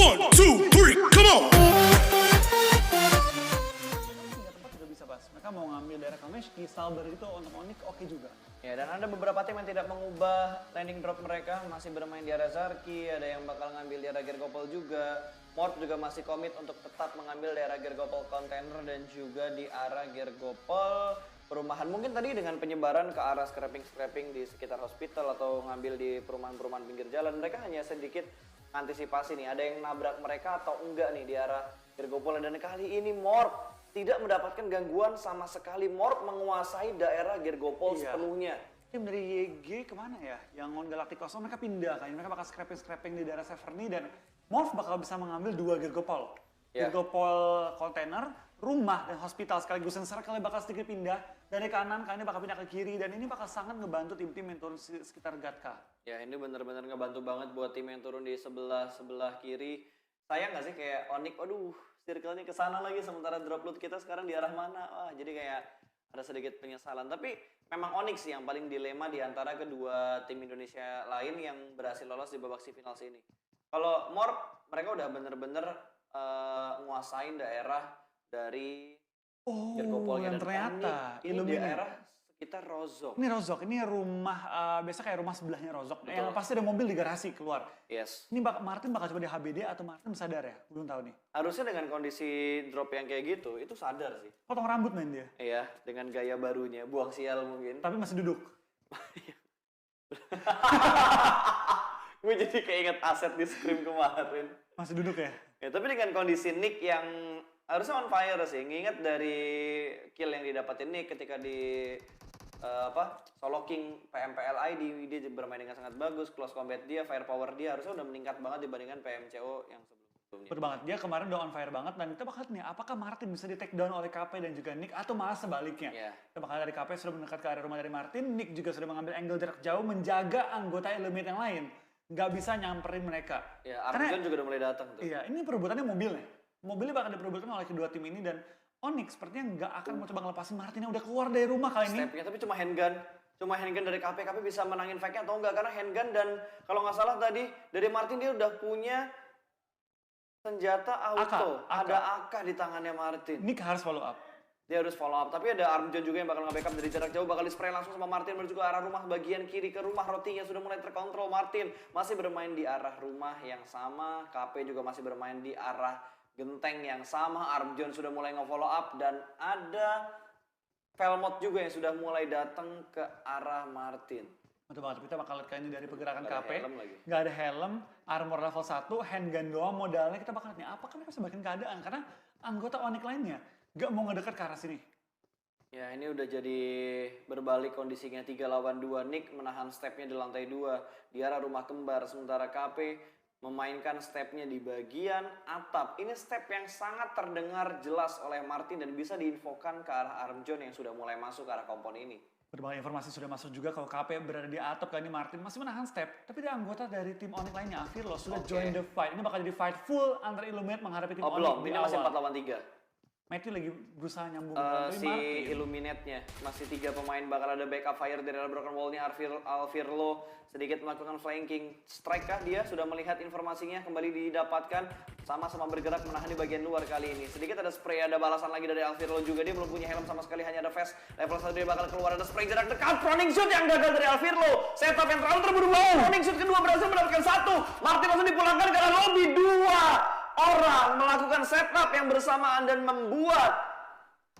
1, 2, 3, come on! Tempat juga bisa Bas. Mereka mau ngambil daerah Kameshki, Stalber itu untuk Onyx oke juga. Ya, dan ada beberapa tim yang tidak mengubah landing drop mereka, masih bermain di area Zarki, ada yang bakal ngambil di area Gergopol juga. Morp juga masih komit untuk tetap mengambil daerah Gergopol container dan juga di arah Gergopol perumahan. Mungkin tadi dengan penyebaran ke arah scrapping di sekitar hospital atau ngambil di perumahan-perumahan pinggir jalan, mereka hanya sedikit antisipasi nih, ada yang nabrak mereka atau enggak nih di arah Gergopol. Dan kali ini Morp tidak mendapatkan gangguan sama sekali. Morp menguasai daerah Gergopol sepenuhnya. Tim dari YG kemana ya? Yang on Galacticos, mereka pindah kan. Mereka bakal scrapping di daerah Severny dan Morph bakal bisa mengambil 2 Gergopol. Gergopol container, rumah, dan hospital sekaligus. Dan Circle bakal sedikit pindah dari kanan, kali ini bakal pindah ke kiri. Dan ini bakal sangat ngebantu tim-tim yang turun sekitar Gatka. Ya, ini bener-bener ngebantu banget buat tim yang turun di sebelah kiri. Sayang gak sih kayak Onyx, aduh circle-nya kesana lagi sementara drop loot kita sekarang di arah mana? Wah, jadi kayak ada sedikit penyesalan. Tapi memang Onyx sih yang paling dilema di antara kedua tim Indonesia lain yang berhasil lolos di babak semifinals ini. Kalau Morp, mereka udah bener-bener nguasain daerah dari Gergopolnya dan ternyata Onyx, ini daerah sekitar Rozok. Ini Rozok, ini rumah, biasa kayak rumah sebelahnya Rozok. Yang pasti ada mobil di garasi keluar. Yes. Ini Martin bakal coba di HBD atau Martin sadar ya? Belum tahu nih. Harusnya dengan kondisi drop yang kayak gitu, itu sadar sih. Potong rambut main dia. Iya, dengan gaya barunya, buang sial mungkin. Tapi masih duduk. Gue jadi keinget aset di Scream kemarin. Masih duduk ya? Ya, tapi dengan kondisi Nick yang harusnya on fire sih. Nginget dari kill yang didapatin Nick ketika di Solo King PMPLI dia bermain dengan sangat bagus. Close combat dia, firepower dia harusnya udah meningkat banget dibandingkan PMCO yang sebelumnya. Betul banget. Dia kemarin udah on fire banget dan kita bakal lihat nih apakah Martin bisa di take down oleh KP dan juga Nick atau malah sebaliknya. Kita bakal dari KP sudah mendekat ke area rumah dari Martin, Nick juga sudah mengambil angle jarak jauh menjaga anggota Illuminate yang lain. Nggak bisa nyamperin mereka. Ya, Armjon juga udah mulai datang tuh. Iya, ini perebutannya mobilnya. Mobilnya bakal diperebutkan oleh kedua tim ini dan Onyx sepertinya nggak akan mau coba ngelepasin Martin yang udah keluar dari rumah kali ini. Stepnya tapi cuma handgun. Cuma handgun dari KP bisa menangin fight-nya atau enggak. Karena handgun dan kalau nggak salah tadi dari Martin dia udah punya senjata auto. Ada AK di tangannya Martin. Nick harus follow up. Dia harus follow up, tapi ada Armjon juga yang bakal nge-backup dari jarak jauh, bakal di-spray langsung sama Martin menuju ke arah rumah bagian kiri ke rumah rotinya sudah mulai terkontrol. Martin masih bermain di arah rumah yang sama, KP juga masih bermain di arah genteng yang sama. Armjon sudah mulai nge-follow up dan ada Velmot juga yang sudah mulai datang ke arah Martin. Betul banget, kita bakal lihat kayaknya dari pergerakan Nggak ada KP. helm lagi. Nggak ada helm, armor level 1, handgun doang modalnya. Kita bakal lihat nih, apakah mereka bisa bikin keadaan? Karena anggota Onyx lainnya nggak mau ngedekat ke arah sini. Ya, ini udah jadi berbalik kondisinya 3 lawan 2. Nick menahan stepnya di lantai 2 di arah rumah kembar. Sementara KP memainkan stepnya di bagian atap. Ini step yang sangat terdengar jelas oleh Martin dan bisa diinfokan ke arah Armjon yang sudah mulai masuk ke arah kompon ini. Berbagai informasi sudah masuk juga kalau KP berada di atap kali ini Martin masih menahan step. Tapi ada anggota dari tim Onyx lainnya, Avirlo, sudah join the fight. Ini bakal jadi fight full antar Illuminate menghadapi tim Onyx Belum, di ini masih awal. 4 lawan 3. Matthew lagi berusaha nyambung Si Illuminate-nya masih 3 pemain, bakal ada backup fire dari arah broken wall-nya. Alvirlo sedikit melakukan flanking strike kah dia sudah melihat informasinya kembali didapatkan, sama-sama bergerak menahan di bagian luar kali ini. Sedikit ada spray, ada balasan lagi dari Alvirlo juga, dia belum punya helm sama sekali, hanya ada vest level 1 dia bakal keluar. Ada spray jarak dekat, proning shoot yang gagal dari Alvirlo, setup yang terlalu terburu-buru. Proning shoot kedua berhasil mendapatkan 1, Martin langsung dipulangkan karena lobby 2 orang melakukan setup yang bersamaan dan membuat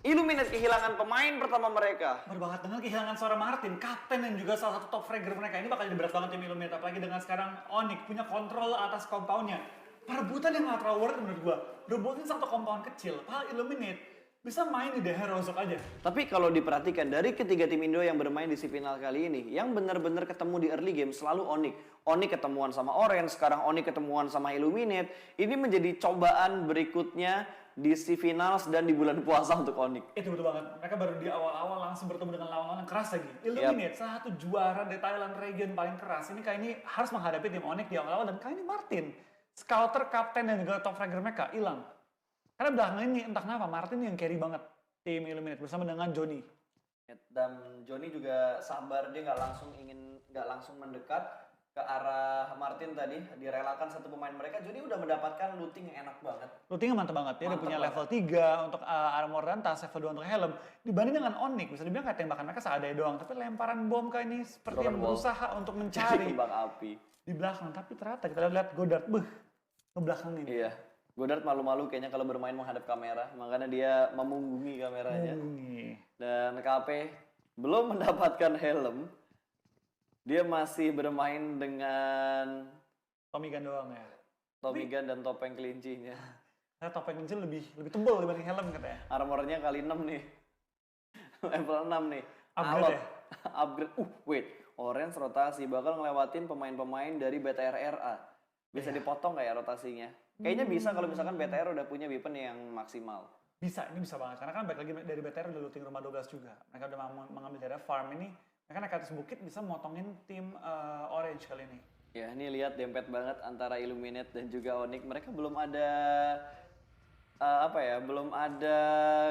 Illuminate kehilangan pemain pertama mereka. Berbanget dengan kehilangan seorang Martin, kapten dan juga salah satu top fragger mereka. Ini bakal jadi berat banget tim Illuminate, apalagi dengan sekarang Onyx punya kontrol atas compoundnya. Perebutan yang gak terlalu worth menurut gua. Rebutin satu compound kecil, padahal Illuminate bisa main di daerah Rozok aja. Tapi kalau diperhatikan dari ketiga tim Indo yang bermain di semifinal kali ini, yang benar-benar ketemu di early game selalu Onyx. Onyx ketemuan sama Orange, sekarang Onyx ketemuan sama Illuminate. Ini menjadi cobaan berikutnya di semifinals dan di bulan puasa untuk Onyx. Itu betul banget. Mereka baru di awal-awal langsung bertemu dengan lawan-lawan yang keras lagi. Illuminate, salah satu juara di Thailand region paling keras. Ini kali ini harus menghadapi tim Onyx di awal-awal dan kali ini Martin, scouter, kapten dan juga top fragger mereka hilang. Karena belakangan ini entah kenapa Martin yang carry banget tim Illuminate bersama dengan Johnny. Dan Johnny juga sabar, dia nggak langsung mendekat ke arah Martin tadi, direlakan satu pemain mereka, jadi udah mendapatkan looting yang enak banget. Lootingnya mantep banget. Dia udah Mantep punya banget. level 3 untuk armor dan tas, level 2 untuk helm. Dibanding dengan Onyx, bisa dibilang kayak tembakan mereka seadanya doang. Tapi lemparan bom kayak ini seperti Broken yang wall. berusaha untuk Cari mencari kembang api. di belakang. Tapi ternyata kita lihat Godard, ngebelakangin. Iya. Godard malu-malu kayaknya kalau bermain menghadap kamera, makanya dia memunggungi kameranya. Dan KP belum mendapatkan helm. Dia masih bermain dengan Tommy Gun doang ya. Tommy Gun dan topeng kelincinya. Nah, topeng kecil lebih tebal dibanding helm katanya. Armornya kali 6 nih. Level 6 nih. Upgrade Alot. ya? Upgrade. Wait. Orange rotasi bakal ngelewatin pemain-pemain dari BTR-RA. Bisa dipotong nggak ya rotasinya? Kayaknya bisa kalau misalkan BTR udah punya weapon yang maksimal. Bisa, ini bisa banget. Karena kan balik lagi dari BTR udah looting rumah 12 juga. Mereka udah mengambil daerah farm ini. Mereka naik ke atas bukit bisa motongin tim Orange kali ini. Ya, ini lihat dempet banget antara Illuminate dan juga Onyx. Mereka belum ada belum ada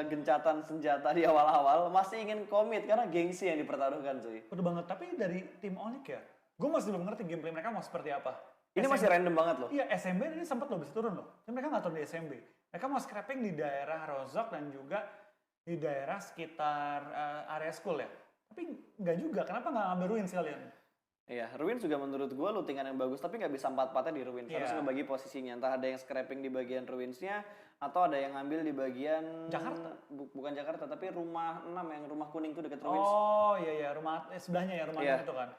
gencatan senjata di awal-awal. Masih ingin komit karena gengsi yang dipertaruhkan, cuy. Udah banget, tapi dari tim Onyx ya, gue masih belum ngerti gameplay mereka mau seperti apa. Ini masih random banget loh. Iya, SMB ini sempat loh bisa turun loh. Tapi mereka nggak turun di SMB. Mereka mau scrapping di daerah Rozok dan juga di daerah sekitar area school ya. Tapi nggak juga, kenapa nggak ngambil Ruins kalian? Iya, Ruins juga menurut gua lootingan yang bagus, tapi nggak bisa 4-4-nya di Ruins. Harus Iya. ngebagi posisinya. Entah ada yang scrapping di bagian Ruinsnya, atau ada yang ngambil di bagian... Jakarta? Bukan Jakarta, tapi rumah 6 yang rumah kuning tuh deket Ruins. Oh iya, rumah sebelahnya ya, rumah Iya. itu kan.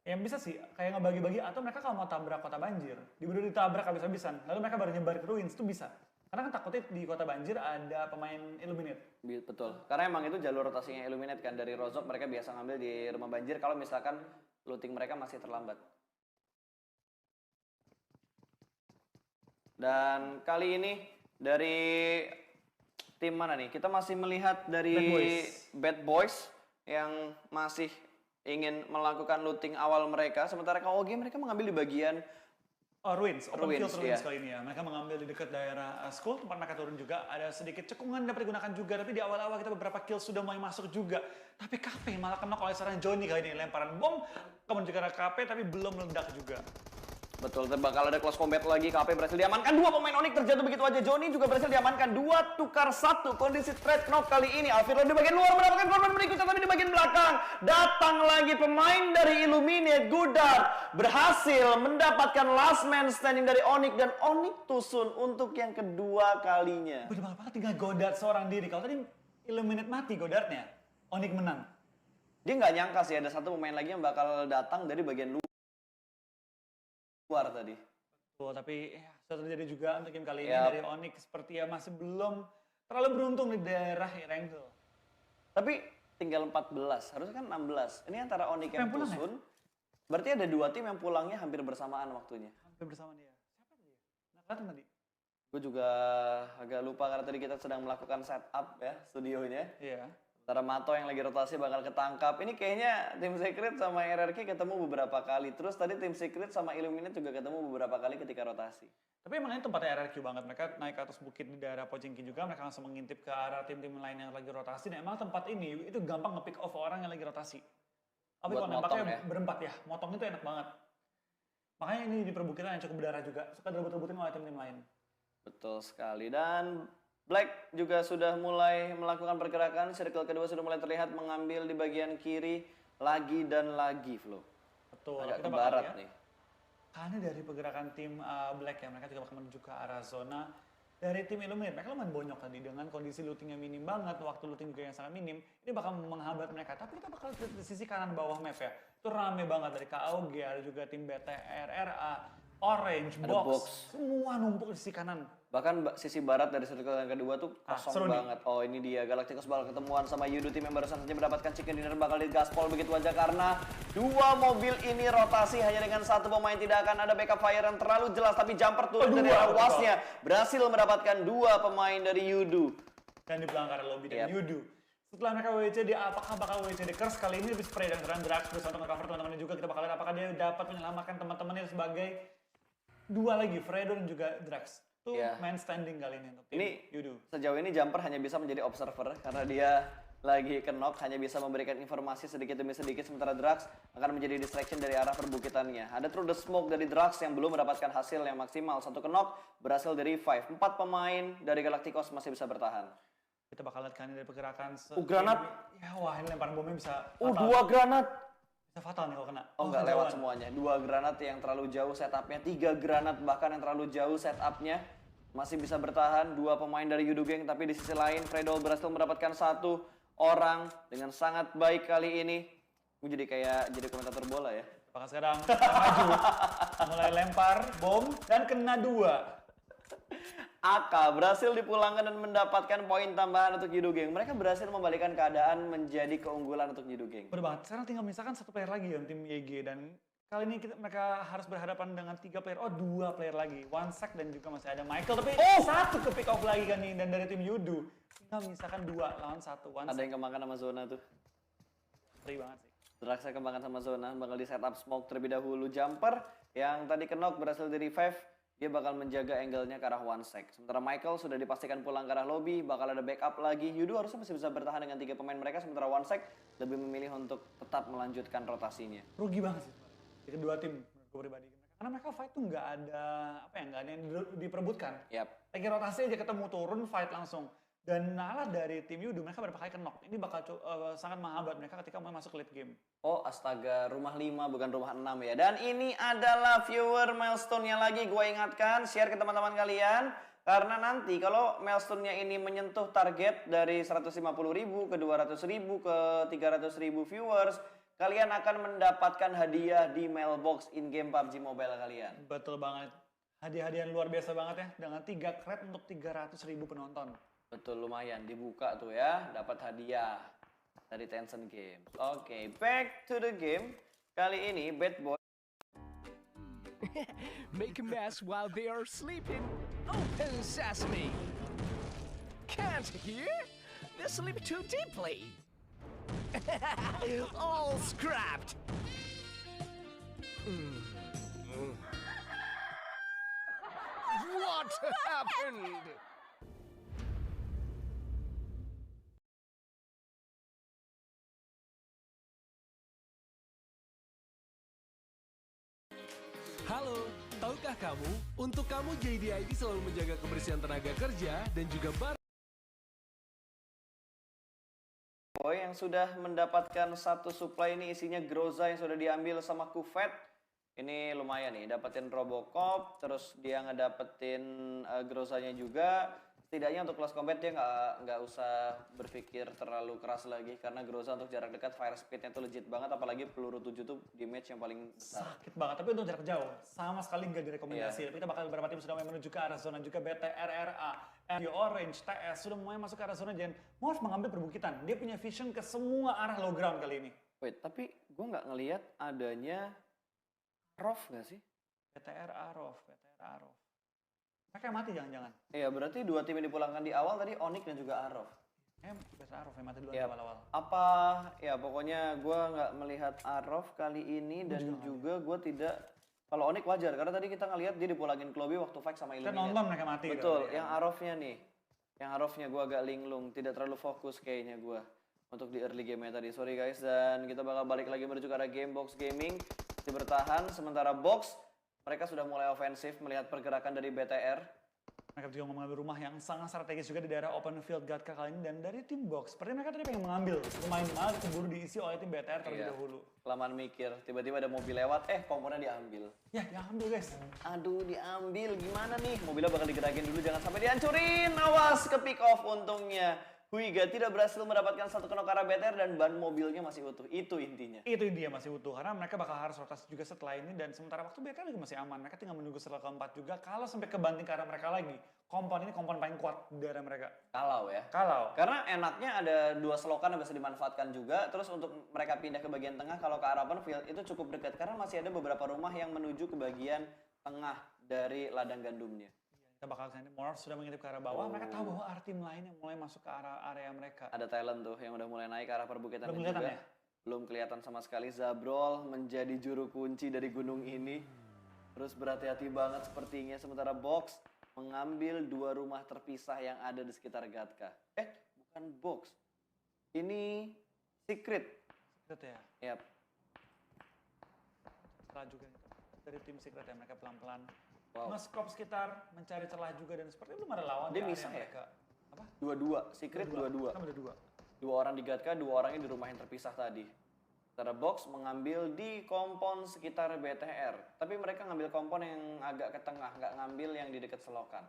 Yang bisa sih, kayak ngebagi-bagi, atau mereka kalau mau tabrak kota banjir, diburu ditabrak habis-habisan, lalu mereka baru nyebar ke Ruins, itu bisa. Karena kan takutnya di kota banjir ada pemain Illuminate. Betul. Karena emang itu jalur rotasinya Illuminate kan. Dari Rozok mereka biasa ngambil di rumah banjir kalau misalkan looting mereka masih terlambat. Dan kali ini dari tim mana nih? Kita masih melihat dari Bad Boys yang masih ingin melakukan looting awal mereka. Sementara KOG mereka mengambil di bagian Ruins, open Ruins, field Ruins iya. kali ini ya. Mereka mengambil di dekat daerah school, tempat mereka turun juga. Ada sedikit cekungan dapat digunakan juga, tapi di awal-awal kita beberapa kill sudah mulai masuk juga. Tapi KP malah kena oleh seorang Johnny kali ini. Lemparan bom, kemudian juga ada KP, tapi belum meledak juga. betul, bakal ada close combat lagi. KP berhasil diamankan. Dua pemain Onyx terjatuh begitu aja. Johnny juga berhasil diamankan. 2 tukar 1. Kondisi trade knock kali ini. Alviro di bagian luar mendapatkan korban berikutnya, tapi di bagian belakang datang lagi pemain dari Illuminate. Godard berhasil mendapatkan last man standing dari Onyx, dan Onyx tusun untuk yang kedua kalinya. Udah malah tinggal Godard seorang diri. Kalau tadi Illuminate mati Godardnya, Onyx menang. Dia nggak nyangka sih ada satu pemain lagi yang bakal datang dari bagian luar tadi. Betul, tapi ya, sudah terjadi juga untuk game kali ini Yap. dari Onyx. Seperti ya masih belum terlalu beruntung di daerah Erangel. Tapi tinggal 14, harusnya kan 16. Ini antara Onyx yang Yang pulang ya? tusun. Berarti ada 2 tim yang pulangnya hampir bersamaan waktunya. Hampir bersama dia. Siapa dia? Nah, kelihatan tadi. Gue juga agak lupa karena tadi kita sedang melakukan setup ya studionya. Iya. Antara Mato yang lagi rotasi bakal ketangkap. Ini kayaknya tim Secret sama RRQ ketemu beberapa kali. Terus tadi tim Secret sama Illuminate juga ketemu beberapa kali ketika rotasi. Tapi emang ini tempatnya RRQ banget. Mereka naik ke atas bukit di daerah Pochinki juga. Mereka langsung mengintip ke arah tim-tim lain yang lagi rotasi. Dan emang tempat ini itu gampang nge-pick off orang yang lagi rotasi. Tapi Buat kalau nembaknya motong ya? berempat ya. Motong itu enak banget. Makanya ini di perbukitan yang cukup berdarah juga. Suka direbut-rebutin oleh tim-tim lain. Betul sekali. Dan Black juga sudah mulai melakukan pergerakan. Circle kedua sudah mulai terlihat mengambil di bagian kiri lagi dan lagi, Flo. Betul. Agak Kita ke bakal barat lihat. nih. Karena dari pergerakan tim Black ya, mereka juga bakal menuju ke arah zona dari tim Illuminate. Mereka lumayan bonyok tadi dengan kondisi lootingnya minim banget, waktu looting juga yang sangat minim. Ini bakal menghambat mereka. Tapi kita bakal lihat di sisi kanan bawah map ya. Itu rame banget dari KOG, ada juga tim BTR, RA, Orange, Ada Box. Box. Semua numpuk di sisi kanan. Bahkan sisi barat dari circle yang kedua tuh kosong seru nih. banget. Oh ini dia, Galacticos bakal ketemuan sama Yudu, tim yang barusan saja mendapatkan chicken dinner bakal digaspol begitu aja karena 2 mobil ini rotasi hanya dengan 1 pemain. Tidak akan ada backup fire yang terlalu jelas, tapi jumper turun dari arah wasnya berhasil mendapatkan 2 pemain dari Yudu. Dan di belakang arah lobby Yep. dan Yudu. Setelah mereka WCD, apakah bakal WCD Curse kali ini lebih spray dan serangan Drax terus untuk nge-cover teman-temannya juga. Kita bakal lihat apakah dia dapat menyelamatkan teman-temannya sebagai 2 lagi, Fredo dan juga Drax. Itu Iya. main standing kali ini untuk tim Ini Yudu. sejauh ini jumper hanya bisa menjadi observer karena dia lagi kenok, hanya bisa memberikan informasi sedikit demi sedikit, sementara Drax akan menjadi distraction dari arah perbukitannya. Ada Through the Smoke dari Drax yang belum mendapatkan hasil yang maksimal. Satu kenok berhasil di revive. 4 pemain dari Galacticos masih bisa bertahan. Kita bakal lihat kan dari pergerakan. Granat. Ya wah, ini lemparan bomnya bisa fatal. 2 granat. Bisa fatal nih kalau kena. Enggak lewat semuanya. 2 granat yang terlalu jauh setupnya. 3 granat bahkan yang terlalu jauh setupnya. Masih bisa bertahan. 2 pemain dari Yudu Gang. Tapi di sisi lain, Fredol berhasil mendapatkan 1 orang dengan sangat baik kali ini. Gue jadi komentator bola ya. Apakah sekarang maju, mulai lempar bom dan kena 2. Aka berhasil dipulangkan dan mendapatkan poin tambahan untuk Yudu Gang. Mereka berhasil membalikan keadaan menjadi keunggulan untuk Yudu Gang. Bener banget. Sekarang tinggal misalkan 1 player lagi ya tim YG, dan kali ini mereka harus berhadapan dengan 3 player. 2 player lagi. One-Sec dan juga masih ada Michael. Tapi 1 ke pick off lagi kan nih, dan dari tim Yudu. Tinggal misalkan 2 lawan 1. Ada yang kemakan sama zona tuh. Ngeri banget sih. Draxnya kemakan sama zona, bakal di setup smoke terlebih dahulu. Jumper yang tadi kenok berhasil di revive. Dia bakal menjaga angle-nya ke arah One-Sec. Sementara Michael sudah dipastikan pulang ke arah lobby, bakal ada backup lagi. Yudu harusnya masih bisa bertahan dengan 3 pemain mereka, sementara One-Sec lebih memilih untuk tetap melanjutkan rotasinya. Rugi banget sih di kedua tim menurut gue pribadi. Karena mereka fight tuh nggak ada yang diperebutkan. Lagi rotasi aja ketemu turun fight langsung. Dan nalar dari tim Yudu, mereka berapa kali knock. Ini bakal sangat menghambat mereka ketika mau masuk late game. Oh astaga, rumah 5 bukan rumah 6 ya. Dan ini adalah viewer milestone-nya lagi, gue ingatkan, share ke teman-teman kalian. Karena nanti kalau milestone-nya ini menyentuh target dari 150.000 ke 200.000 ke 300.000 viewers, kalian akan mendapatkan hadiah di mailbox in-game PUBG Mobile kalian. Betul banget. Hadiah-hadiah luar biasa banget ya, dengan 3 crate untuk 300.000 penonton. Betul, lumayan. Dibuka tuh ya, dapat hadiah dari Tencent Games. Oke, back to the game. Kali ini Bad Boy make a mess while they are sleeping. Open sesame. Can't hear? They sleep too deeply. All scrapped. What happened? Halo, tahukah kamu, untuk kamu JDID selalu menjaga kebersihan tenaga kerja dan juga Boy yang sudah mendapatkan 1 supply ini isinya Groza yang sudah diambil sama Kufet. Ini lumayan nih, dapetin Robocop, terus dia ngedapetin Grozanya juga. Setidaknya untuk close combat dia nggak usah berpikir terlalu keras lagi, karena Groza untuk jarak dekat fire speednya tuh legit banget, apalagi peluru 7 tuh damage yang paling besar. Sakit banget, tapi untuk jarak jauh sama sekali nggak direkomendasi. Tapi kita bakal beberapa tim sudah mulai menuju ke arah zona juga. BTRRA, MU Orange, TS sudah mulai masuk ke arah zona, dan Morph mengambil perbukitan. Dia punya vision ke semua arah low ground kali ini. Wait, tapi gue nggak ngelihat adanya Rof nggak sih? BTRA Rof. Mereka yang mati jangan-jangan. Iya, berarti 2 tim yang dipulangkan di awal tadi Onyx dan juga Arov. BTRA Rof yang mati dulu di Ya, awal-awal. apa, ya pokoknya gue nggak melihat Arov kali ini, dan juga gue tidak, kalau Onyx wajar, karena tadi kita ngelihat dia dipulangin ke lobby waktu fight sama Kita Illuminate. nonton mereka mati. Betul, yang Arovnya nih. Yang Arovnya gue agak linglung, tidak terlalu fokus kayaknya gue untuk di early game-nya tadi. Sorry guys, dan kita bakal balik lagi menuju ke arah game Box Gaming. Masih bertahan, sementara Box, mereka sudah mulai ofensif melihat pergerakan dari BTR. Mereka juga mengambil rumah yang sangat strategis juga di daerah open field Gatka kali ini, dan dari tim Box. Seperti mereka tadi pengen mengambil, lumayan malah keburu diisi oleh tim BTR terlebih dahulu. Kelamaan mikir, tiba-tiba ada mobil lewat, komponennya diambil. Ya, diambil guys. Aduh, diambil, gimana nih? Mobilnya bakal digerakin dulu, jangan sampai dihancurin. Awas, ke pick off untungnya. Huiga tidak berhasil mendapatkan 1 knock arah BTR dan ban mobilnya masih utuh. Itu intinya. Itu intinya masih utuh, karena mereka bakal harus rotasi juga setelah ini, dan sementara waktu BTR juga masih aman. Mereka tinggal menunggu setelah keempat juga, kalau sampai kebanting ke arah mereka lagi. Kompon ini kompon paling kuat di daerah mereka. Kalau ya. Kalau. Karena enaknya ada 2 selokan yang bisa dimanfaatkan juga. Terus untuk mereka pindah ke bagian tengah, kalau ke arah open field itu cukup dekat. Karena masih ada beberapa rumah yang menuju ke bagian tengah dari ladang gandumnya. Kita bakal sini, Morph sudah mengintip ke arah bawah. Mereka tahu bahwa ada tim lain yang mulai masuk ke arah area mereka. Ada Talent tuh yang udah mulai naik ke arah perbukitan Belum juga. kelihatan ya? Belum kelihatan sama sekali. Zabrol menjadi juru kunci dari gunung ini. Terus berhati-hati banget sepertinya. Sementara Box mengambil 2 rumah terpisah yang ada di sekitar Gatka. Bukan Box. Ini Secret. Secret ya. Yap. Celah juga itu. Dari tim Secret ya, mereka pelan-pelan Wow. nge-scope sekitar, mencari celah juga dan seperti belum ada lawan Dia di area bisa ya? mereka. Apa? Dua-dua, Secret dua-dua. Kan ada dua. Dua orang di Gatka, dua orangnya di rumah yang terpisah tadi. Secara box mengambil di kompon sekitar BTR. Tapi mereka ngambil kompon yang agak ke tengah, nggak ngambil yang di dekat selokan.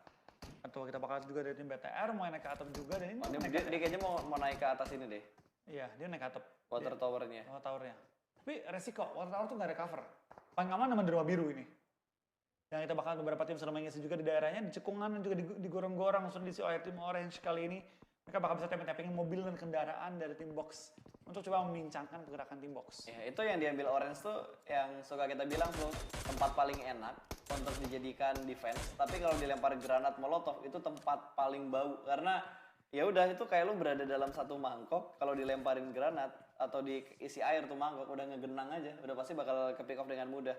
Atau kita bakal juga dari tim BTR mau naik ke atap juga dan ini Oh, naik dia kayaknya mau naik ke atas ini deh, Iya, dia naik ke atap. water towernya. Water towernya. Tapi resiko, water tower tuh nggak ada cover. Paling aman sama di rumah biru ini. Yang kita bakal beberapa tim sudah mengisi juga di daerahnya, di cekungan dan juga di gorong-gorong langsung diisi oleh tim orange kali ini. Mereka bakal bisa tapping-tappingin mobil dan kendaraan dari tim box untuk coba membincangkan pergerakan tim box. Ya, itu yang diambil Orange tuh yang suka kita bilang tuh tempat paling enak untuk dijadikan defense. Tapi kalau dilempar granat molotov itu tempat paling bau karena ya udah itu kayak lu berada dalam satu mangkok, kalau dilemparin granat atau diisi air tuh mangkok udah ngegenang aja, udah pasti bakal ke pick off dengan mudah.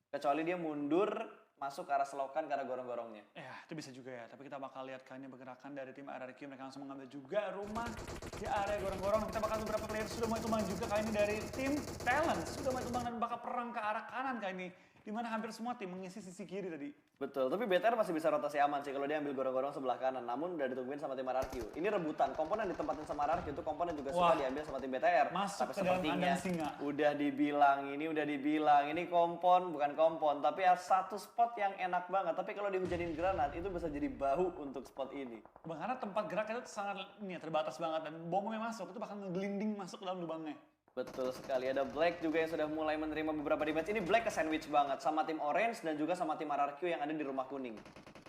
Kecuali dia mundur masuk ke arah selokan, ke arah gorong-gorongnya. Ya, itu bisa juga ya. Tapi kita bakal lihat kayaknya pergerakan dari tim RRQ. Mereka langsung mengambil juga rumah di area gorong-gorong. Kita bakal beberapa player sudah mulai tumbang juga kali ini dari tim Talent. Sudah mulai tumbang dan bakal perang ke arah kanan kali ini. Dimana hampir semua tim mengisi sisi kiri tadi. Betul, tapi BTR masih bisa rotasi aman sih kalau dia ambil gorong-gorong sebelah kanan. Namun udah ditungguin sama tim RRQ. Ini rebutan, komponen ditempatin sama RRQ itu komponen juga suka diambil sama tim BTR. Masuk tapi ke dalam sepertinya kandang singa. udah dibilang ini bukan kompon, tapi ya satu spot yang enak banget. Tapi kalau dihujanin granat itu bisa jadi bau untuk spot ini. Karena tempat gerak itu sangat terbatas banget. Dan bomnya masuk, itu bakal ngegelinding masuk ke dalam lubangnya. Betul sekali, ada Black juga yang sudah mulai menerima beberapa damage. Ini Black ke sandwich banget sama tim Orange dan juga sama tim RRQ yang ada di rumah kuning.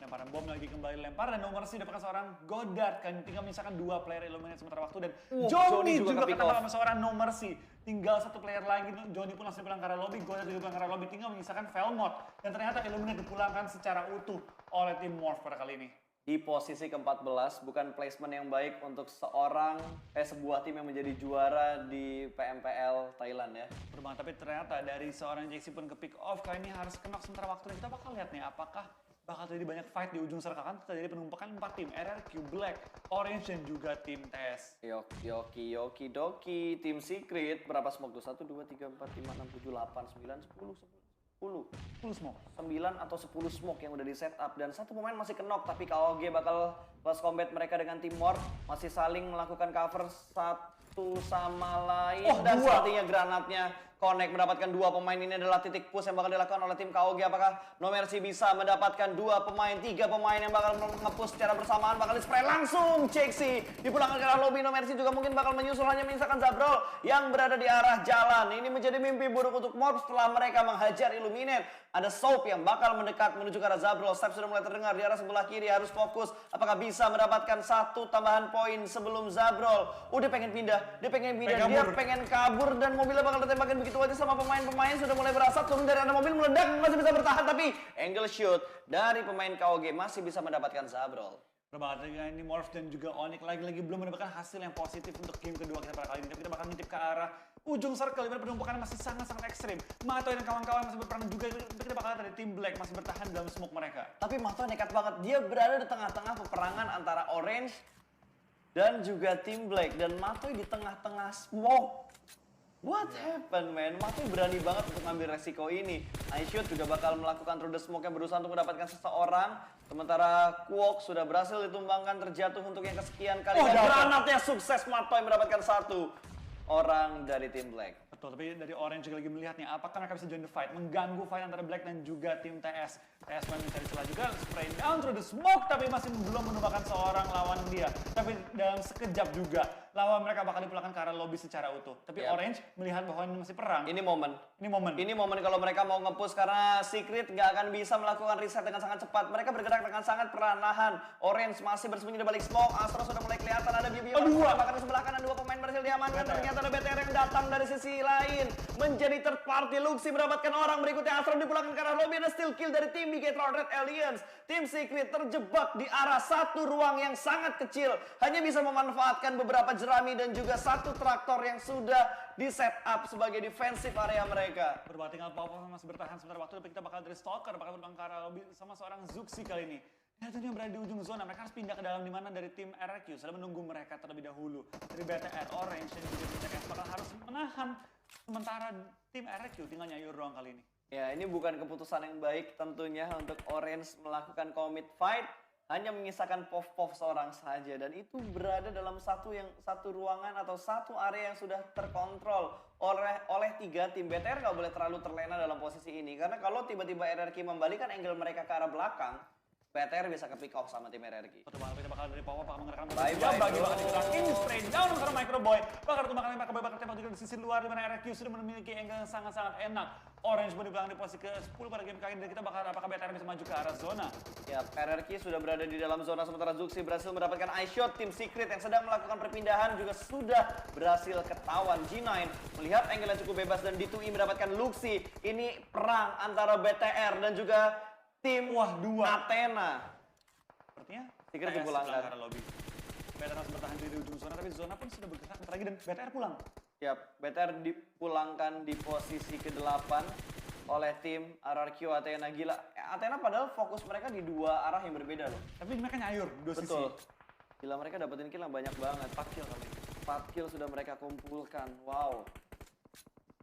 Lemparan bom lagi kembali lempar dan nomor sih dapatkan seorang Godard kan tinggal menyisakan 2 player eliminate sementara waktu dan Johnny juga ke-pick ketemu off. sama seorang nomor sih. Tinggal 1 player lagi, Johnny pun langsung pulang ke arah lobby, Godard juga pulang ke arah lobby, tinggal menyisakan Velmot dan ternyata eliminate dipulangkan secara utuh oleh tim Morph pada kali ini. Di posisi ke-14, bukan placement yang baik untuk sebuah tim yang menjadi juara di PMPL Thailand ya. Berbang, tapi ternyata dari seorang JC pun ke pick off kali ini harus knock sementara waktu dan kita bakal lihat nih apakah bakal terjadi banyak fight di ujung circle kan terjadi penumpukan 4 tim RRQ, Black, Orange dan juga tim TS. Yoki doki, tim Secret berapa smoke tuh? 1, 2, 3, 4, 5, 6, 7, 8, 9, 10, 10 smoke. 9 atau 10 smoke yang udah di setup dan satu pemain masih kenok tapi KOG bakal close combat mereka dengan tim Morph masih saling melakukan cover satu sama lain dan sepertinya granatnya connect mendapatkan 2 pemain. Ini adalah titik push yang bakal dilakukan oleh tim KOG. Apakah No Mercy bisa mendapatkan 2 pemain, 3 pemain yang bakal nge-push secara bersamaan, bakal di-spray langsung Chexi dipulangkan ke arah lobby. No Mercy juga mungkin bakal menyusul, hanya menyisakan Zabrol yang berada di arah jalan. Ini menjadi mimpi buruk untuk Morph setelah mereka menghajar Illuminate. Ada Soap yang bakal mendekat menuju ke arah Zabrol. Step sudah mulai terdengar di arah sebelah kiri, harus fokus. Apakah bisa mendapatkan 1 tambahan poin sebelum Zabrol? Dia pengen pindah, dia pengen kabur dan mobilnya bakal ditembakkan begitu aja sama pemain-pemain. Sudah mulai berasap, turun dari arah mobil, meledak, masih bisa bertahan. Tapi angle shoot dari pemain KOG masih bisa mendapatkan Zabrol. Berbanget dengan ini Morph dan juga Onyx lagi-lagi belum mendapatkan hasil yang positif untuk game kedua kita pada kali ini. Tapi kita bakal ngintip ke arah ujung circle dimana penumpukannya masih sangat-sangat ekstrim. Matoy dan kawan-kawan masih berperang juga. Kita bakal lihat dari tim Black masih bertahan dalam smoke mereka. Tapi Matoy nekat banget. Dia berada di tengah-tengah peperangan antara Orange dan juga tim Black. Dan Matoy di tengah-tengah smoke. What happened, man? Matoy berani banget untuk ngambil resiko ini. iShoot juga bakal melakukan through the smoke yang berusaha untuk mendapatkan seseorang. Sementara Kwok sudah berhasil ditumbangkan, terjatuh untuk yang kesekian kali. Granatnya sukses, Matoy mendapatkan 1 orang dari tim Black. Betul, tapi dari Orange juga lagi melihat nih, apakah mereka bisa join the fight, mengganggu fight antara Black dan juga tim TS. TS mencari celah juga, spray down through the smoke, tapi masih belum menemukan seorang lawan dia. Tapi dalam sekejap juga, lawan mereka bakal dipulangkan ke arah lobby secara utuh. Tapi Orange melihat bahwa ini masih perang. Ini momen. Ini momen kalau mereka mau nge-push karena Secret nggak akan bisa melakukan reset dengan sangat cepat. Mereka bergerak dengan sangat perlahan. Orange masih bersembunyi di balik smoke. Astro sudah mulai kelihatan, ada Bibi. Bahkan di sebelah kanan 2 pemain berhasil diamankan. Ternyata ada BTR yang datang dari sisi lain. Menjadi third party. Luxi mendapatkan orang berikutnya. Astro dipulangkan ke arah lobby. Ada steal kill dari tim Bigetron Red Aliens. Tim Secret terjebak di arah satu ruang yang sangat kecil. Hanya bisa memanfaatkan beberapa jerami dan juga 1 traktor yang sudah di set up sebagai defensive area mereka. Berbuat tinggal Papa masih bertahan sebentar waktu, tapi kita bakal dari Stalker, bakal terbang ke arah lobby sama seorang Zuxi kali ini. Dan tentunya berada di ujung zona, mereka harus pindah ke dalam di mana dari tim RRQ sudah menunggu mereka terlebih dahulu. Dari BTR, Orange, dan juga tim CKS bakal harus menahan sementara tim RRQ tinggal nyayur doang kali ini. Ya, ini bukan keputusan yang baik tentunya untuk Orange melakukan commit fight. Hanya menyisakan Pov seorang saja. Dan itu berada dalam satu ruangan atau satu area yang sudah terkontrol oleh 3 tim. BTR nggak boleh terlalu terlena dalam posisi ini. Karena kalau tiba-tiba RRQ membalikan angle mereka ke arah belakang, BTR bisa ke pick off sama tim RRQ. Betul banget, kita bakal dari Power bakal menggerakkan Bye-bye, bagi bro. bakal digerakin straight down untuk Microboy. Bakal kembali Microboy bakal tembak juga di sisi luar di mana RRQ sudah memiliki angle yang sangat-sangat enak. Orange baru bilang di posisi ke-10 pada game kali ini dan kita bakal apakah BTR bisa maju ke arah zona. Ya, RRQ sudah berada di dalam zona sementara Zuxi berhasil mendapatkan eye shot. Tim Secret yang sedang melakukan perpindahan juga sudah berhasil ketahuan. G9 melihat angle yang cukup bebas dan D2E mendapatkan Luxi. Ini perang antara BTR dan juga tim Athena. Sepertinya Secret TS dipulangkan. pulang ke arah lobby. BTR harus bertahan di ujung zona tapi zona pun sudah bergerak bentar lagi dan BTR pulang. Ya, BTR dipulangkan di posisi ke-8 oleh tim RRQ Athena. Gila, Athena padahal fokus mereka di 2 arah yang berbeda loh. Tapi mereka nyayur di 2 sisi. Betul. Gila, mereka dapetin kill yang banyak banget. 4 kill kali ini. 4 kill sudah mereka kumpulkan. Wow.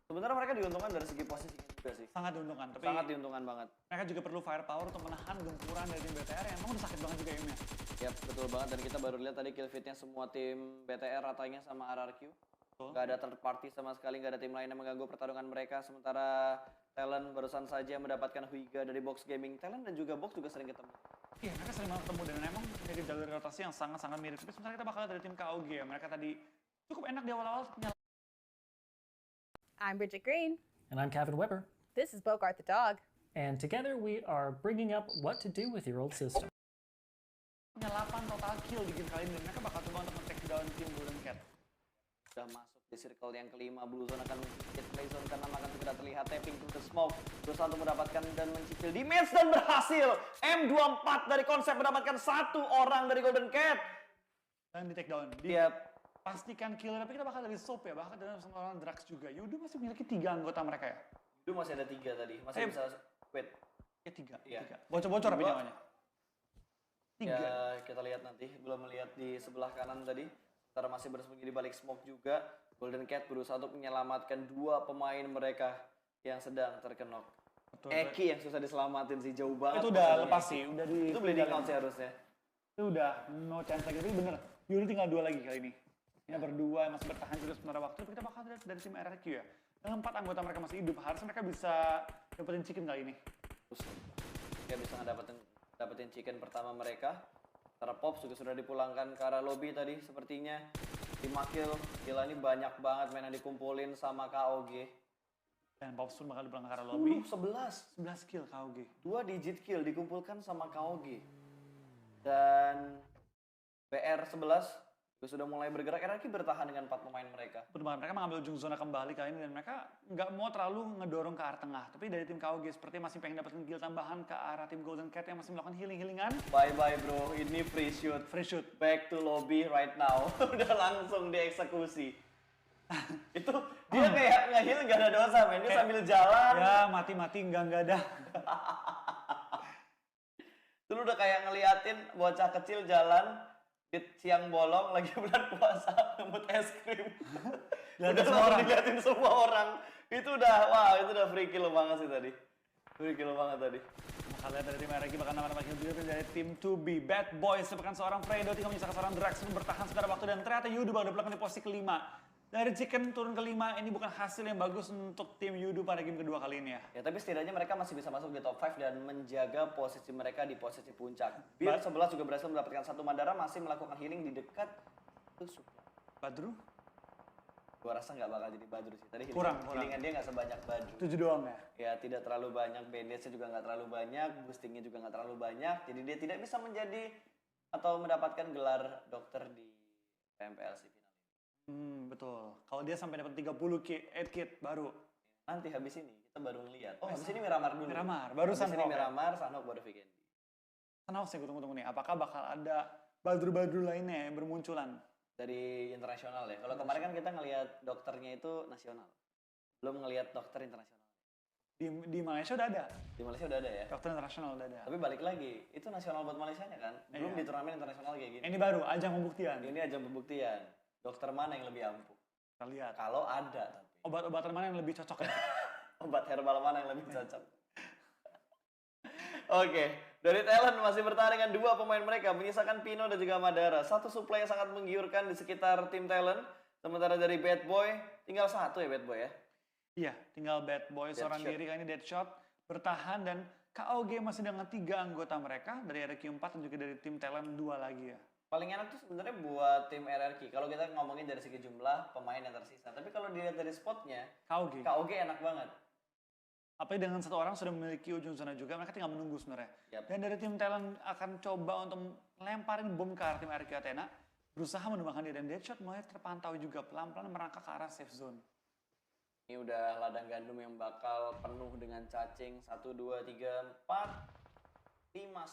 Sebenarnya mereka diuntungkan dari segi posisinya juga sih. Sangat diuntungkan, tapi Sangat diuntungkan banget. mereka juga perlu firepower untuk menahan gempuran dari tim BTR yang emang udah sakit banget juga aimnya. Yap, betul banget. Dan kita baru lihat tadi kill feed-nya semua tim BTR ratanya sama RRQ. Betul. Gak ada third party sama sekali, gak ada tim lain yang mengganggu pertarungan mereka. Sementara Talent barusan saja mendapatkan Huiga dari Box Gaming. Talent dan juga Box juga sering ketemu. Iya, mereka sering banget ketemu dan emang jadi jalur rotasi yang sangat-sangat mirip. Tapi sementara kita bakal dari tim KOG ya. Mereka tadi cukup enak di awal-awal. I'm Bridget Green. And I'm Kevin Weber. This is Bogart the dog. And together we are bringing up what to do with your old system. Punya 8 total kill di game kali ini. Mereka bakal coba untuk nge-take down tim Golden Cat. Sudah masuk di circle yang kelima. Blue Zone akan mencicil play zone karena akan segera terlihat tapping to the smoke. Berusaha untuk mendapatkan dan mencicil damage dan berhasil. M24 dari konsep mendapatkan 1 orang dari Golden Cat. Dan di take down. Dia Pastikan kill, tapi kita bakal dari Soap ya, bakal dari sama orang Drax juga. Yudo masih memiliki 3 anggota mereka ya? dulu masih ada 3 tadi. Masih bisa wait. Ya 3. Iya. Bocor-bocor tapi Dua. namanya. 3. Ya, kita lihat nanti. Belum melihat di sebelah kanan tadi. Ntar masih bersembunyi di balik smoke juga. Golden Cat berusaha untuk menyelamatkan 2 pemain mereka yang sedang terkenok. Betul. Eki yang susah diselamatin sih, jauh banget. Itu udah posisinya lepas Eki. sih, udah di... Itu bleeding out sih harusnya. Itu udah no chance lagi, tapi bener. Yuri tinggal 2 lagi kali ini. Ya berdua masih bertahan juga sementara waktu, tapi kita bakal lihat dari tim RRQ ya. Dengan 4 anggota mereka masih hidup, harusnya mereka bisa dapetin chicken kali ini. Terus dia bisa dapetin chicken pertama mereka. Karena Pops juga sudah dipulangkan ke arah lobby tadi sepertinya. Di Makil, gila ini banyak banget main yang dikumpulin sama KOG. Dan Pops pun bakal dipulangkan ke arah lobby. 11 11 kill KOG. 2 digit kill dikumpulkan sama KOG. Dan BR11 juga sudah mulai bergerak. RRQ bertahan dengan 4 pemain mereka. Betul banget, mereka mengambil ujung zona kembali kali ini dan mereka nggak mau terlalu ngedorong ke arah tengah. Tapi dari tim KOG seperti masih pengen dapetin kill tambahan ke arah tim Golden Cat yang masih melakukan healing-healingan. Bye-bye bro, ini free shoot. Free shoot. Back to lobby right now. Udah langsung dieksekusi. Itu dia kayak nge-heal gak ada dosa men. Dia sambil jalan. Ya mati-mati enggak ada. Dulu udah kayak ngeliatin bocah kecil jalan di siang bolong lagi bulan puasa ngemut es krim. Udah semua orang. diliatin semua orang. Itu udah, wah itu udah free kill banget sih tadi. Free kill banget tadi. Bakal lihat dari tim RRQ bakal nambah-nambah kill juga dari tim 2B. Bad Boys sepekan seorang Fredo tinggal menyisakan seorang Drax bertahan sebentar waktu dan ternyata Yudu bakal dipelakon di posisi kelima. Dari chicken turun kelima, ini bukan hasil yang bagus untuk tim Yudu pada game kedua kali ini ya. Ya tapi setidaknya mereka masih bisa masuk di top 5 dan menjaga posisi mereka di posisi puncak. Bir 11 juga berhasil mendapatkan 1 Mandara, masih melakukan healing di dekat tusuk. Badru? Gua rasa nggak bakal jadi Badru sih. Tadi Kurang. healingan dia nggak sebanyak Badru. 7 doang ya? Ya tidak terlalu banyak, bandage-nya juga nggak terlalu banyak, boostingnya juga nggak terlalu banyak. Jadi dia tidak bisa menjadi atau mendapatkan gelar dokter di PMPLC final. Betul. Kalau dia sampai dapat 30 kit baru. Nanti habis ini kita baru ngeliat. Oh habis ini Miramar dulu. Miramar, baru Habis ini Sunhawk ya? Miramar, Sunhawk baru Vikendi. Sunhawk sih gue tunggu-tunggu nih. Apakah bakal ada Badru-Badru lainnya yang bermunculan? Dari internasional ya. Kalau kemarin kan kita ngelihat dokternya itu nasional. Belum ngelihat dokter internasional. Di Malaysia udah ada, Di Malaysia udah ada ya. dokter internasional udah ada. Tapi balik lagi, itu nasional buat Malaysia kan? Belum Iya. di turnamen internasional kayak gini. Ini baru ajang pembuktian. Ini ajang pembuktian. Dokter mana yang lebih ampuh? Kita lihat. Kalau ada tapi. Obat-obatan mana yang lebih cocok ya? Obat herbal mana yang lebih cocok? Oke, dari Thailand masih bertahan dengan dua pemain mereka, menyisakan Pino dan juga Madara. Satu suplai yang sangat menggiurkan di sekitar tim Thailand. Sementara dari Bad Boy, tinggal satu ya Bad Boy ya. Iya, tinggal Bad Boy seorang Deadshot. diri kali ini Deadshot bertahan dan KOG masih dengan 3 anggota mereka dari RRQ 4 dan juga dari tim Thailand 2 lagi ya. Paling enak tuh sebenarnya buat tim RRQ. Kalau kita ngomongin dari segi jumlah pemain yang tersisa. Tapi kalau dilihat dari spotnya, KOG. KOG enak banget. Apalagi dengan satu orang sudah memiliki ujung zona juga, mereka tinggal menunggu sebenarnya. Yap. Dan dari tim Thailand akan coba untuk melemparin bom ke arah tim RRQ Athena, berusaha menumbangkan dia dan Deadshot mulai terpantau juga pelan-pelan merangkak ke arah safe zone. Ini udah ladang gandum yang bakal penuh dengan cacing. 1, 2, 3, 4, 5,